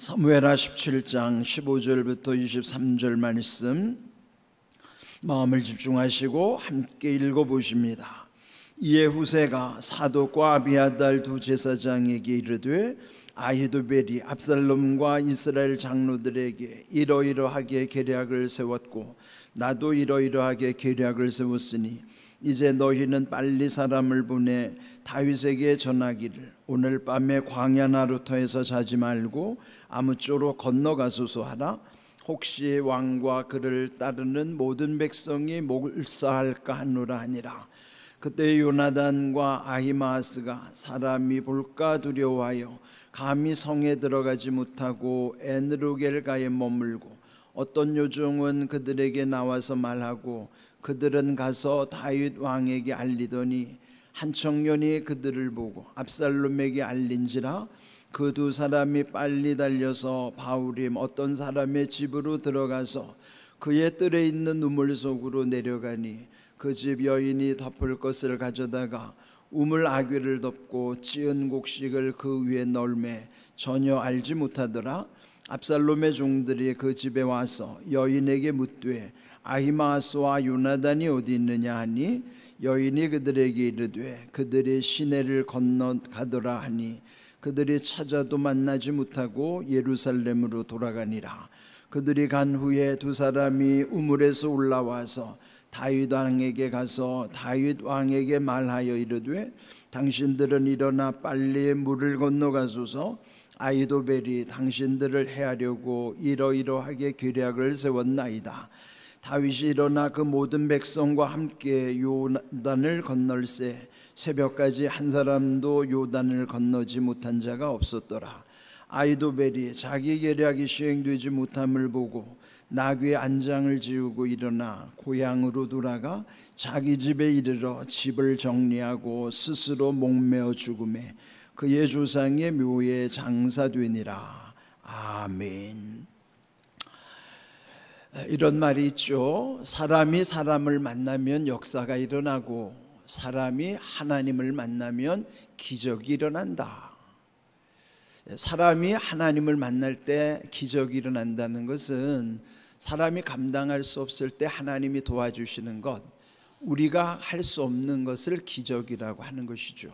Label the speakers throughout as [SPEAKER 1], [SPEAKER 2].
[SPEAKER 1] 사무엘하 17장 15절부터 23절 말씀 마음을 집중하시고 함께 읽어보십니다. 이에 후세가 사독과 아비아달 두 제사장에게 이르되 아히도벨이 압살롬과 이스라엘 장로들에게 이러이러하게 계략을 세웠고 나도 이러이러하게 계략을 세웠으니 이제 너희는 빨리 사람을 보내 다윗에게 전하기를 오늘 밤에 광야 나루터에서 자지 말고 아무쪼록 건너가소서 하라. 혹시 왕과 그를 따르는 모든 백성이 몰사할까 하노라 하니라. 그때 요나단과 아히마아스가 사람이 볼까 두려워하여 감히 성에 들어가지 못하고 에느루겔가에 머물고 어떤 요종은 그들에게 나와서 말하고 그들은 가서 다윗 왕에게 알리더니 한 청년이 그들을 보고 압살롬에게 알린지라. 그 두 사람이 빨리 달려서 바울임 어떤 사람의 집으로 들어가서 그의 뜰에 있는 우물 속으로 내려가니 그 집 여인이 덮을 것을 가져다가 우물 아귀를 덮고 찌은 곡식을 그 위에 널매 전혀 알지 못하더라. 압살롬의 종들이 그 집에 와서 여인에게 묻되 아히마아스와 요나단이 어디 있느냐 하니 여인이 그들에게 이르되 그들이 시내를 건너가더라 하니 그들이 찾아도 만나지 못하고 예루살렘으로 돌아가니라. 그들이 간 후에 두 사람이 우물에서 올라와서 다윗 왕에게 가서 다윗 왕에게 말하여 이르되 당신들은 일어나 빨리 물을 건너가소서. 아히도벨이 당신들을 해하려고 이러이러하게 계략을 세웠나이다. 다윗이 일어나 그 모든 백성과 함께 요단을 건널세 새벽까지 한 사람도 요단을 건너지 못한 자가 없었더라. 아히도벨이 자기 계략이 시행되지 못함을 보고 나귀의 안장을 지우고 일어나 고향으로 돌아가 자기 집에 이르러 집을 정리하고 스스로 목매어 죽음에 그의 조상의 묘에 장사되니라. 아멘. 이런 말이 있죠. 사람이 사람을 만나면 역사가 일어나고 사람이 하나님을 만나면 기적이 일어난다. 사람이 하나님을 만날 때 기적이 일어난다는 것은 사람이 감당할 수 없을 때 하나님이 도와주시는 것, 우리가 할 수 없는 것을 기적이라고 하는 것이죠.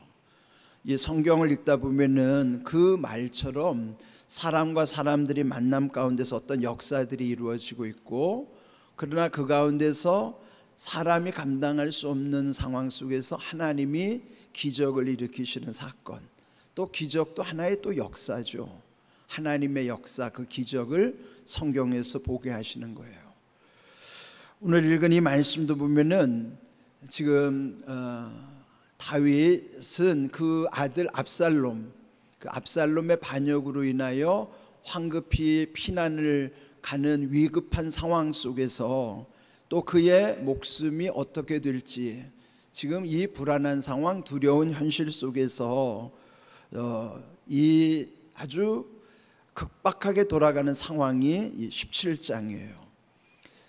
[SPEAKER 1] 이 성경을 읽다 보면은 그 말처럼 사람과 사람들이 만남 가운데서 어떤 역사들이 이루어지고 있고, 그러나 그 가운데서 사람이 감당할 수 없는 상황 속에서 하나님이 기적을 일으키시는 사건, 또 기적도 하나의 또 역사죠. 하나님의 역사, 그 기적을 성경에서 보게 하시는 거예요. 오늘 읽은 이 말씀도 보면은 지금 다윗은 그 아들 압살롬, 그 압살롬의 반역으로 인하여 황급히 피난을 가는 위급한 상황 속에서 또 그의 목숨이 어떻게 될지, 지금 이 불안한 상황, 두려운 현실 속에서 이 아주 급박하게 돌아가는 상황이 17장이에요.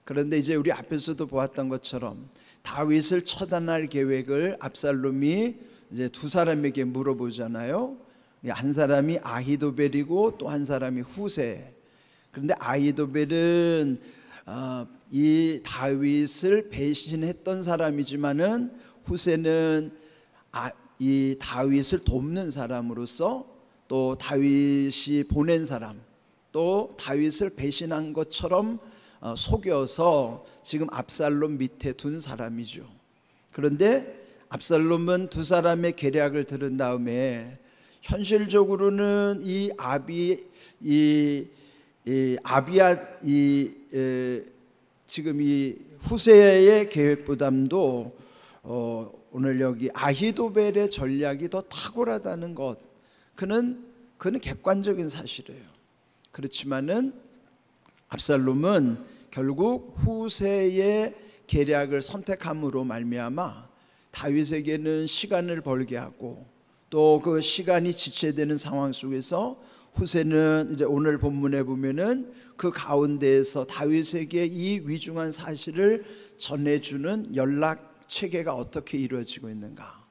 [SPEAKER 1] 그런데 이제 우리 앞에서도 보았던 것처럼 다윗을 처단할 계획을 압살롬이 이제 두 사람에게 물어보잖아요. 한 사람이 아히도벨이고 또 한 사람이 후세. 그런데 아히도벨은 이 다윗을 배신했던 사람이지만은 후세는 이 다윗을 돕는 사람으로서, 또 다윗이 보낸 사람, 또 다윗을 배신한 것처럼 속여서 지금 압살롬 밑에 둔 사람이죠. 그런데 압살롬은 두 사람의 계략을 들은 다음에 현실적으로는 지금 이 후세의 계획보다도 오늘 여기 아히도벨의 전략이 더 탁월하다는 것, 그는 객관적인 사실이에요. 그렇지만은 압살롬은 결국 후세의 계략을 선택함으로 말미암아 다윗에게는 시간을 벌게 하고, 또 그 시간이 지체되는 상황 속에서 후세는 이제 오늘 본문에 보면은 그 가운데에서 다윗에게 이 위중한 사실을 전해주는 연락 체계가 어떻게 이루어지고 있는가.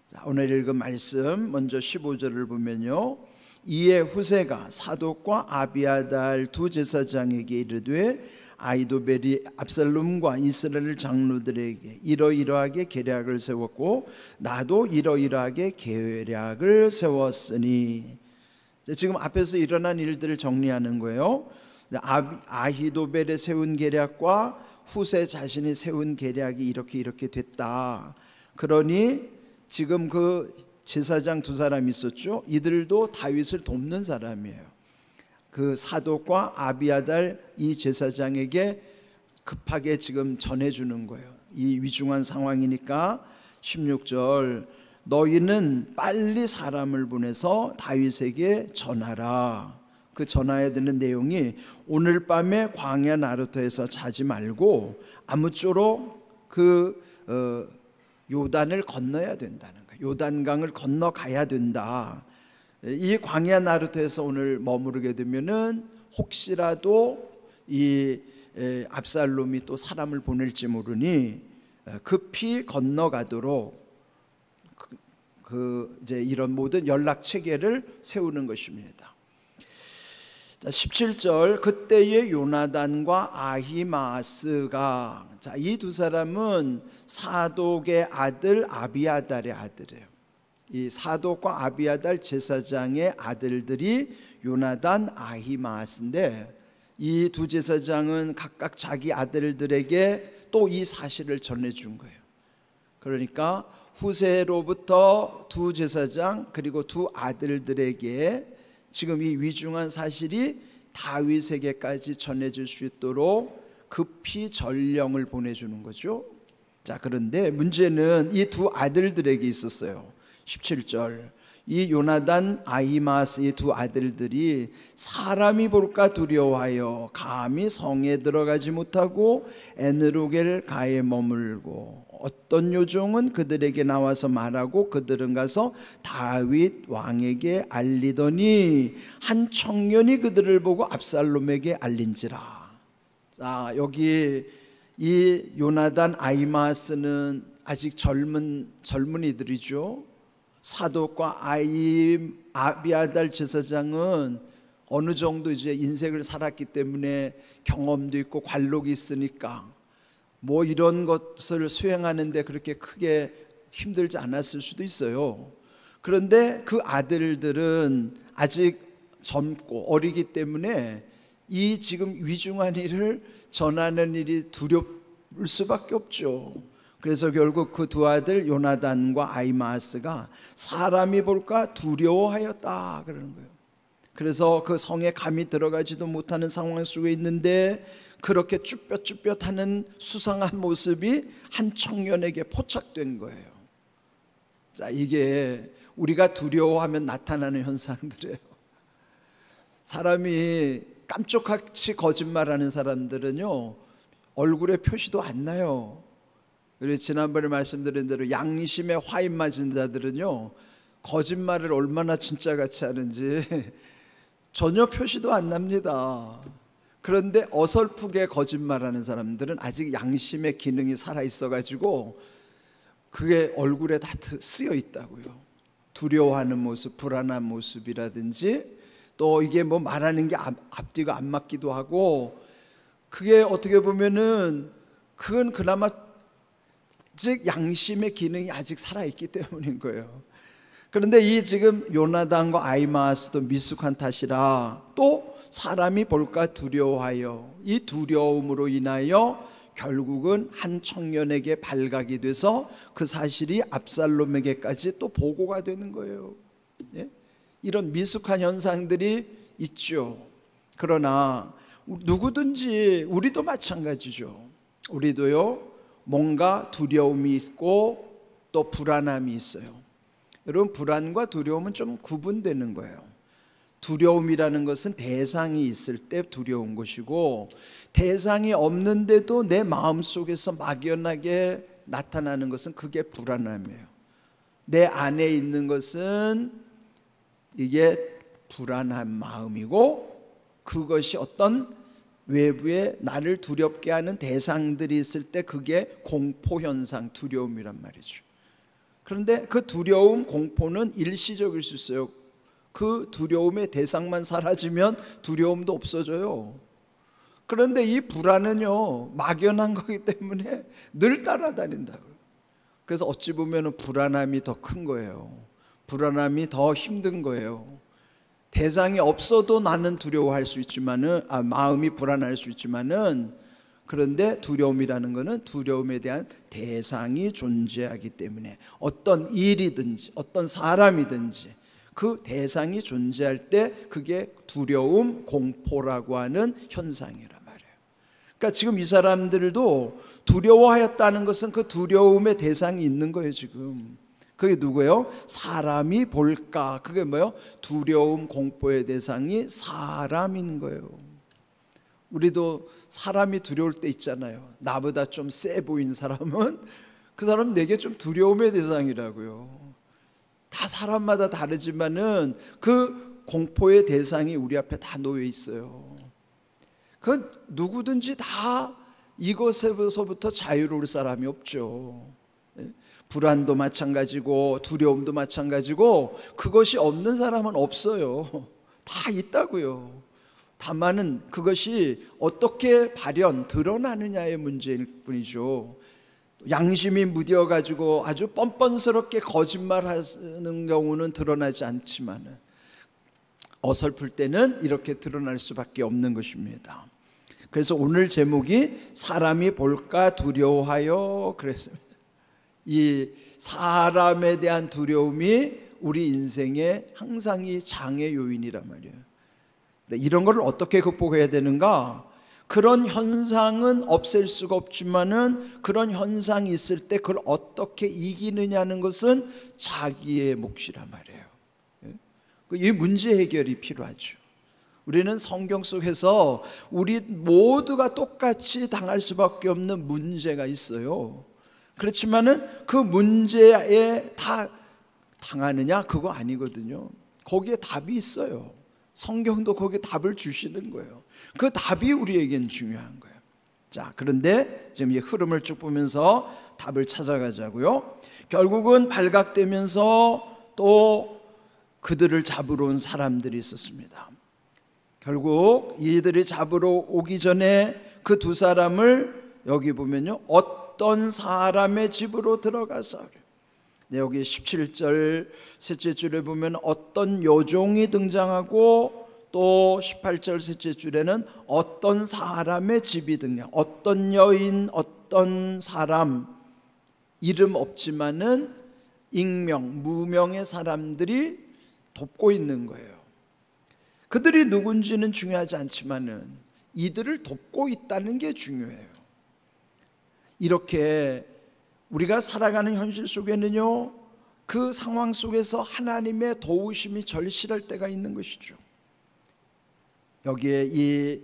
[SPEAKER 1] 자, 오늘 읽은 말씀 먼저 15절을 보면요, 이에 후세가 사독과 아비아달 두 제사장에게 이르되 아히도벨이 압살롬과 이스라엘 장로들에게 이러이러하게 계략을 세웠고 나도 이러이러하게 계략을 세웠으니, 지금 앞에서 일어난 일들을 정리하는 거예요. 아히도벨의 세운 계략과 후세 자신이 세운 계략이 이렇게 됐다. 그러니 지금 그 제사장 두 사람이 있었죠. 이들도 다윗을 돕는 사람이에요. 그 사독과 아비아달 이 제사장에게 급하게 지금 전해주는 거예요. 이 위중한 상황이니까 16절 너희는 빨리 사람을 보내서 다윗에게 전하라. 그 전해야 되는 내용이 오늘 밤에 광야 나루터에서 자지 말고 아무쪼록 그 요단을 건너야 된다는 거예요. 요단강을 건너가야 된다. 이 광야 나루터에서 오늘 머무르게 되면은 혹시라도 이 압살롬이 또 사람을 보낼지 모르니 급히 건너가도록 이제 이런 모든 연락 체계를 세우는 것입니다. 17절 그때의 요나단과 아히마스가, 이 두 사람은 사독의 아들 아비아달의 아들이에요. 이 사독과 아비아달 제사장의 아들들이 요나단, 아히마스인데 이 두 제사장은 각각 자기 아들들에게 또 이 사실을 전해준 거예요. 그러니까 후세로부터 두 제사장 그리고 두 아들들에게 지금 이 위중한 사실이 다윗에게까지 전해질 수 있도록 급히 전령을 보내주는 거죠. 자, 그런데 문제는 이 두 아들들에게 있었어요. 17절 이 요나단, 아히마스 이 두 아들들이 사람이 볼까 두려워하여 감히 성에 들어가지 못하고 에느로겔 가에 머물고 어떤 요종은 그들에게 나와서 말하고 그들은 가서 다윗 왕에게 알리더니 한 청년이 그들을 보고 압살롬에게 알린지라. 자, 여기 이 요나단, 아히마스는 아직 젊은이들이죠. 사독과 아비아달 제사장은 어느 정도 이제 인생을 살았기 때문에 경험도 있고 관록이 있으니까 뭐 이런 것을 수행하는데 그렇게 크게 힘들지 않았을 수도 있어요. 그런데 그 아들들은 아직 젊고 어리기 때문에 이 지금 위중한 일을 전하는 일이 두려울 수밖에 없죠. 그래서 결국 그 두 아들 요나단과 아히마스가 사람이 볼까 두려워하였다 그러는 거예요. 그래서 그 성에 감히 들어가지도 못하는 상황 속에 있는데 그렇게 쭈뼛쭈뼛하는 수상한 모습이 한 청년에게 포착된 거예요. 자, 이게 우리가 두려워하면 나타나는 현상들이에요. 사람이 깜짝같이 거짓말하는 사람들은요 얼굴에 표시도 안 나요. 우리 지난번에 말씀드린 대로 양심에 화인 맞은 자들은요 거짓말을 얼마나 진짜같이 하는지 전혀 표시도 안 납니다. 그런데 어설프게 거짓말하는 사람들은 아직 양심의 기능이 살아있어가지고 그게 얼굴에 다 쓰여 있다고요. 두려워하는 모습, 불안한 모습이라든지 또 이게 뭐 말하는 게 앞뒤가 안 맞기도 하고, 그게 어떻게 보면은 그건 그나마 즉 양심의 기능이 아직 살아있기 때문인 거예요. 그런데 이 지금 요나단과 아히마스도 미숙한 탓이라 또 사람이 볼까 두려워하여 이 두려움으로 인하여 결국은 한 청년에게 발각이 돼서 그 사실이 압살롬에게까지 또 보고가 되는 거예요. 예? 이런 미숙한 현상들이 있죠. 그러나 누구든지 우리도 마찬가지죠. 우리도요 뭔가 두려움이 있고 또 불안함이 있어요. 여러분, 불안과 두려움은 좀 구분되는 거예요. 두려움이라는 것은 대상이 있을 때 두려운 것이고, 대상이 없는데도 내 마음속에서 막연하게 나타나는 것은 그게 불안함이에요. 내 안에 있는 것은 이게 불안한 마음이고, 그것이 어떤 외부에 나를 두렵게 하는 대상들이 있을 때 그게 공포현상, 두려움이란 말이죠. 그런데 그 두려움, 공포는 일시적일 수 있어요. 그 두려움의 대상만 사라지면 두려움도 없어져요. 그런데 이 불안은요, 막연한 거기 때문에 늘 따라다닌다고요. 그래서 어찌 보면 불안함이 더 큰 거예요. 불안함이 더 힘든 거예요. 대상이 없어도 나는 두려워할 수 있지만은, 마음이 불안할 수 있지만은, 그런데 두려움이라는 것은 두려움에 대한 대상이 존재하기 때문에 어떤 일이든지 어떤 사람이든지 그 대상이 존재할 때 그게 두려움, 공포라고 하는 현상이란 말이에요. 그러니까 지금 이 사람들도 두려워하였다는 것은 그 두려움의 대상이 있는 거예요. 지금 그게 누구예요? 사람이 볼까? 그게 뭐예요? 두려움, 공포의 대상이 사람인 거예요. 우리도 사람이 두려울 때 있잖아요. 나보다 좀 세 보이는 사람은 그 사람 내게 좀 두려움의 대상이라고요. 다 사람마다 다르지만은 그 공포의 대상이 우리 앞에 다 놓여 있어요. 그건 누구든지 다 이것에서부터 자유로울 사람이 없죠. 불안도 마찬가지고 두려움도 마찬가지고 그것이 없는 사람은 없어요. 다 있다고요. 다만은 그것이 어떻게 드러나느냐의 문제일 뿐이죠. 양심이 무뎌가지고 아주 뻔뻔스럽게 거짓말하는 경우는 드러나지 않지만 어설플 때는 이렇게 드러날 수밖에 없는 것입니다. 그래서 오늘 제목이 사람이 볼까 두려워하여 그랬습니다. 이 사람에 대한 두려움이 우리 인생의 항상 이 장애 요인이란 말이에요. 이런 걸 어떻게 극복해야 되는가? 그런 현상은 없앨 수가 없지만은 그런 현상이 있을 때 그걸 어떻게 이기느냐는 것은 자기의 몫이란 말이에요. 이 문제 해결이 필요하죠. 우리는 성경 속에서 우리 모두가 똑같이 당할 수밖에 없는 문제가 있어요. 그렇지만은 그 문제에 다 당하느냐? 그거 아니거든요. 거기에 답이 있어요. 성경도 거기에 답을 주시는 거예요. 그 답이 우리에겐 중요한 거예요. 자, 그런데 지금 이 흐름을 쭉 보면서 답을 찾아가자고요. 결국은 발각되면서 또 그들을 잡으러 온 사람들이 있었습니다. 결국 이들이 잡으러 오기 전에 그 두 사람을 여기 보면요, 어떤 사람의 집으로 들어가서, 여기 17절 셋째 줄에 보면 어떤 여종이 등장하고 또 18절 셋째 줄에는 어떤 사람의 집이 등장, 어떤 여인, 어떤 사람, 이름 없지만은 익명, 무명의 사람들이 돕고 있는 거예요. 그들이 누군지는 중요하지 않지만은 이들을 돕고 있다는 게 중요해요. 이렇게 우리가 살아가는 현실 속에는요, 그 상황 속에서 하나님의 도우심이 절실할 때가 있는 것이죠. 여기에 이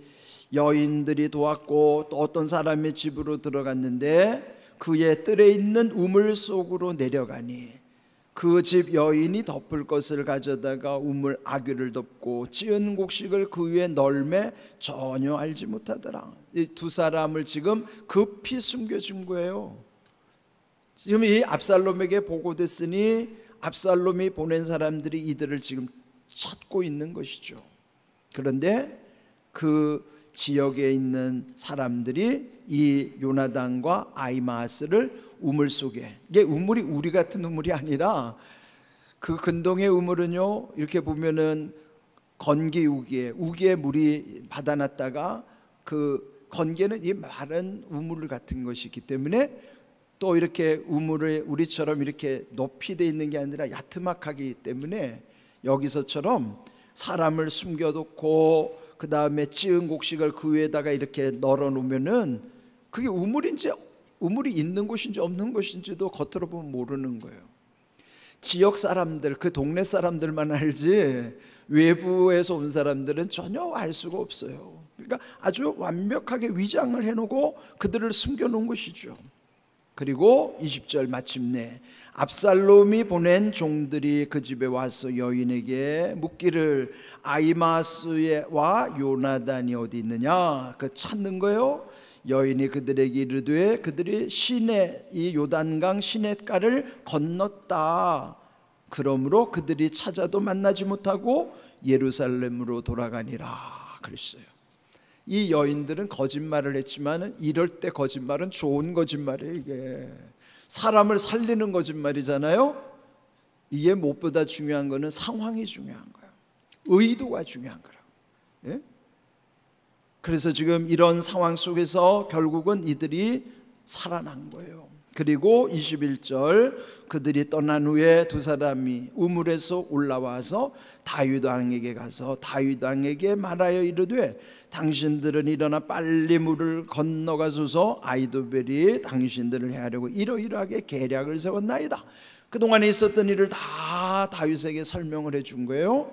[SPEAKER 1] 여인들이 도왔고 또 어떤 사람의 집으로 들어갔는데 그의 뜰에 있는 우물 속으로 내려가니 그 집 여인이 덮을 것을 가져다가 우물 아귀를 덮고 찌은 곡식을 그 위에 널매 전혀 알지 못하더라. 이 두 사람을 지금 급히 숨겨준 거예요. 지금 이 압살롬에게 보고됐으니 압살롬이 보낸 사람들이 이들을 지금 찾고 있는 것이죠. 그런데 그 지역에 있는 사람들이 이 요나단과 아히마아스를 우물 속에, 이게 우물이 우리 같은 우물이 아니라 그 근동의 우물은요, 이렇게 보면은 건기 우기에 물이 받아놨다가 그 건기는 이 마른 우물 같은 것이기 때문에 또 이렇게 우물을 우리처럼 이렇게 높이 돼 있는 게 아니라 야트막하기 때문에 여기서처럼 사람을 숨겨놓고 그 다음에 찌은 곡식을 그 위에다가 이렇게 널어 놓으면은 그게 우물이 있는 곳인지 없는 곳인지도 겉으로 보면 모르는 거예요. 지역 사람들, 그 동네 사람들만 알지 외부에서 온 사람들은 전혀 알 수가 없어요. 그러니까 아주 완벽하게 위장을 해놓고 그들을 숨겨놓은 것이죠. 그리고 20절 마침내 압살롬이 보낸 종들이 그 집에 와서 여인에게 묻기를 아히마아스와 요나단이 어디 있느냐? 그 찾는 거예요. 여인이 그들에게 이르되 그들이 시내, 이 요단강 시냇가를 건넜다. 그러므로 그들이 찾아도 만나지 못하고 예루살렘으로 돌아가니라 그랬어요. 이 여인들은 거짓말을 했지만 이럴 때 거짓말은 좋은 거짓말이에요. 이게 사람을 살리는 거짓말이잖아요. 이게 무엇보다 중요한 거는 상황이 중요한 거예요. 의도가 중요한 거라고. 예? 그래서 지금 이런 상황 속에서 결국은 이들이 살아난 거예요. 그리고 21절, 그들이 떠난 후에 두 사람이 우물에서 올라와서 다윗 왕에게 가서 다윗 왕에게 말하여 이르되 당신들은 일어나 빨리 물을 건너가소서. 아히도벨이 당신들을 해하려고 이러이러하게 계략을 세웠나이다. 그동안에 있었던 일을 다 다윗에게 설명을 해준 거예요.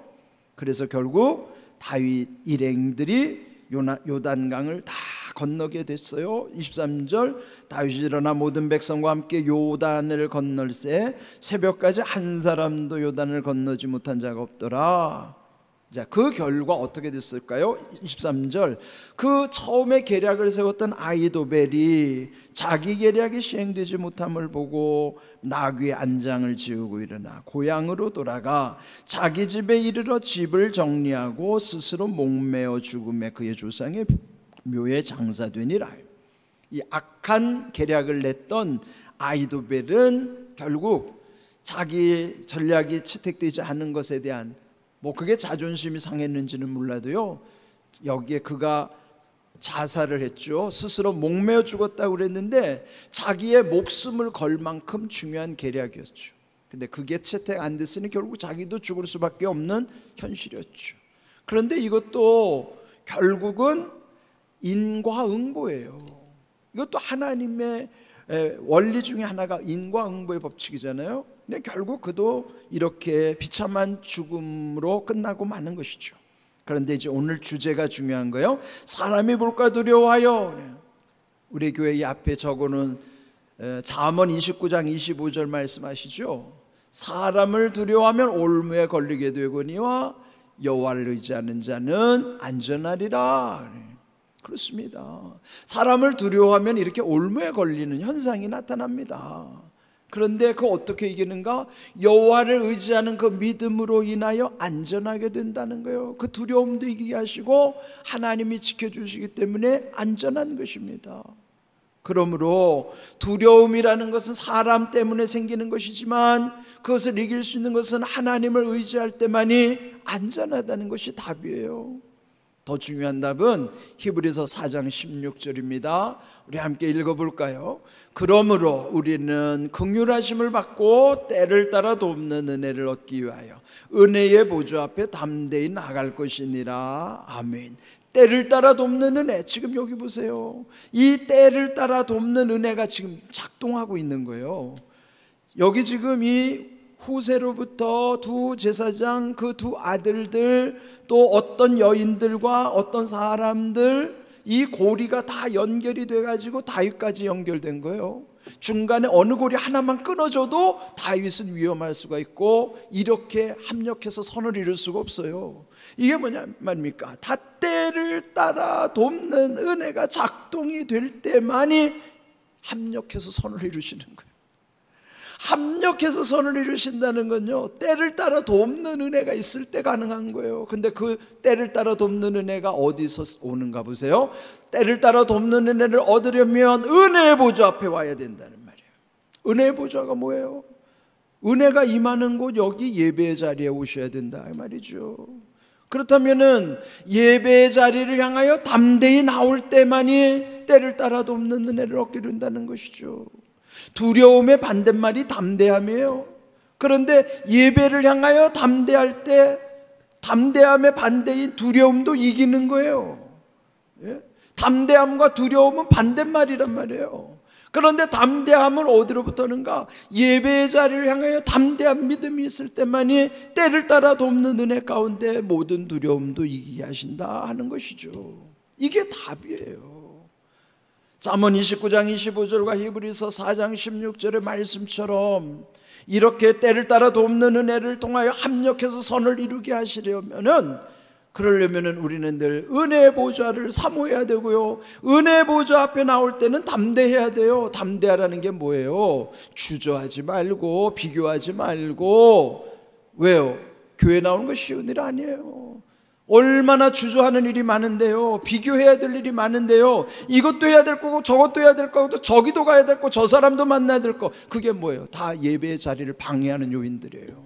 [SPEAKER 1] 그래서 결국 다윗 일행들이 요단강을 다 건너게 됐어요. 23절, 다윗이 일어나 모든 백성과 함께 요단을 건널새 새벽까지 한 사람도 요단을 건너지 못한 자가 없더라. 자, 그 결과 어떻게 됐을까요? 23절, 그 처음에 계략을 세웠던 아히도벨이 자기 계략이 시행되지 못함을 보고 나귀의 안장을 지우고 일어나 고향으로 돌아가 자기 집에 이르러 집을 정리하고 스스로 목매어 죽음에 그의 조상의 묘에 장사되니라. 이 악한 계략을 냈던 아히도벨은 결국 자기 전략이 채택되지 않은 것에 대한 그게 자존심이 상했는지는 몰라도요, 여기에 그가 자살을 했죠. 스스로 목매어 죽었다고 그랬는데 자기의 목숨을 걸 만큼 중요한 계략이었죠. 근데 그게 채택 안 됐으니 결국 자기도 죽을 수밖에 없는 현실이었죠. 그런데 이것도 결국은 인과응보예요. 이것도 하나님의 원리 중에 하나가 인과응보의 법칙이잖아요. 근데 결국 그도 이렇게 비참한 죽음으로 끝나고 마는 것이죠. 그런데 이제 오늘 주제가 중요한 거예요. 사람이 볼까 두려워하여. 우리 교회 이 앞에 적어놓은 잠언 29장 25절 말씀하시죠. 사람을 두려워하면 올무에 걸리게 되거니와 여호와를 의지하는 자는 안전하리라. 그렇습니다. 사람을 두려워하면 이렇게 올무에 걸리는 현상이 나타납니다. 그런데 그 어떻게 이기는가? 여호와를 의지하는 그 믿음으로 인하여 안전하게 된다는 거예요. 그 두려움도 이기게 하시고 하나님이 지켜주시기 때문에 안전한 것입니다. 그러므로 두려움이라는 것은 사람 때문에 생기는 것이지만 그것을 이길 수 있는 것은 하나님을 의지할 때만이 안전하다는 것이 답이에요. 더 중요한 답은 히브리서 4장 16절입니다. 우리 함께 읽어볼까요? 그러므로 우리는 긍휼하심을 받고 때를 따라 돕는 은혜를 얻기 위하여 은혜의 보좌 앞에 담대히 나갈 것이니라. 아멘. 때를 따라 돕는 은혜, 지금 여기 보세요. 이 때를 따라 돕는 은혜가 지금 작동하고 있는 거예요. 여기 지금 이 후세로부터 두 제사장 그 두 아들들 또 어떤 여인들과 어떤 사람들, 이 고리가 다 연결이 돼가지고 다윗까지 연결된 거예요. 중간에 어느 고리 하나만 끊어져도 다윗은 위험할 수가 있고 이렇게 합력해서 선을 이룰 수가 없어요. 이게 뭐냐 말입니까? 다 때를 따라 돕는 은혜가 작동이 될 때만이 합력해서 선을 이루시는 거예요. 합력해서 선을 이루신다는 건요, 때를 따라 돕는 은혜가 있을 때 가능한 거예요. 근데 그 때를 따라 돕는 은혜가 어디서 오는가 보세요. 때를 따라 돕는 은혜를 얻으려면 은혜의 보좌 앞에 와야 된다는 말이에요. 은혜의 보좌가 뭐예요? 은혜가 임하는 곳, 여기 예배의 자리에 오셔야 된다 이 말이죠. 그렇다면은 예배의 자리를 향하여 담대히 나올 때만이 때를 따라 돕는 은혜를 얻게 된다는 것이죠. 두려움의 반대말이 담대함이에요. 그런데 예배를 향하여 담대할 때 담대함의 반대인 두려움도 이기는 거예요. 예? 담대함과 두려움은 반대말이란 말이에요. 그런데 담대함은 어디로부터는가? 예배의 자리를 향하여 담대한 믿음이 있을 때만이 때를 따라 돕는 은혜 가운데 모든 두려움도 이기게 하신다 하는 것이죠. 이게 답이에요. 잠언 29장 25절과 히브리서 4장 16절의 말씀처럼 이렇게 때를 따라 돕는 은혜를 통하여 합력해서 선을 이루게 하시려면은 그러려면 우리는 늘 은혜의 보좌를 사모해야 되고요, 은혜의 보좌 앞에 나올 때는 담대해야 돼요. 담대하라는 게 뭐예요? 주저하지 말고 비교하지 말고. 왜요? 교회 나오는 거 쉬운 일 아니에요. 얼마나 주저하는 일이 많은데요, 비교해야 될 일이 많은데요, 이것도 해야 될 거고 저것도 해야 될 거고 또 저기도 가야 될 거고 저 사람도 만나야 될 거. 그게 뭐예요? 다 예배의 자리를 방해하는 요인들이에요.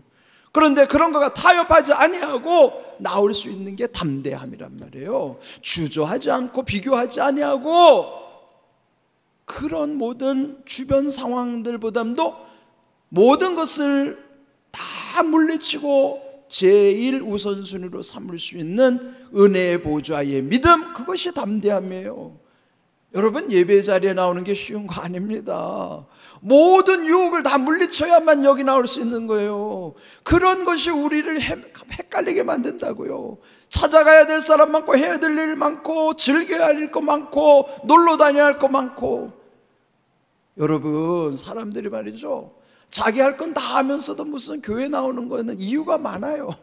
[SPEAKER 1] 그런데 그런 거가 타협하지 아니하고 나올 수 있는 게 담대함이란 말이에요. 주저하지 않고 비교하지 아니하고 그런 모든 주변 상황들보다도 모든 것을 다 물리치고 제일 우선순위로 삼을 수 있는 은혜의 보좌의 믿음, 그것이 담대함이에요. 여러분, 예배 자리에 나오는 게 쉬운 거 아닙니다. 모든 유혹을 다 물리쳐야만 여기 나올 수 있는 거예요. 그런 것이 우리를 헷갈리게 만든다고요. 찾아가야 될 사람 많고 해야 될 일 많고 즐겨야 할 거 많고 놀러 다녀야 할 거 많고. 여러분, 사람들이 말이죠, 자기 할 건 다 하면서도 무슨 교회 나오는 거는 이유가 많아요.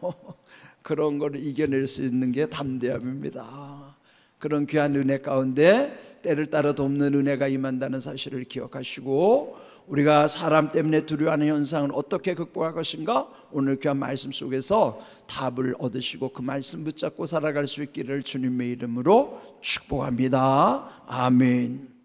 [SPEAKER 1] 그런 거를 이겨낼 수 있는 게 담대함입니다. 그런 귀한 은혜 가운데 때를 따라 돕는 은혜가 임한다는 사실을 기억하시고, 우리가 사람 때문에 두려워하는 현상을 어떻게 극복할 것인가, 오늘 귀한 말씀 속에서 답을 얻으시고 그 말씀 붙잡고 살아갈 수 있기를 주님의 이름으로 축복합니다. 아멘.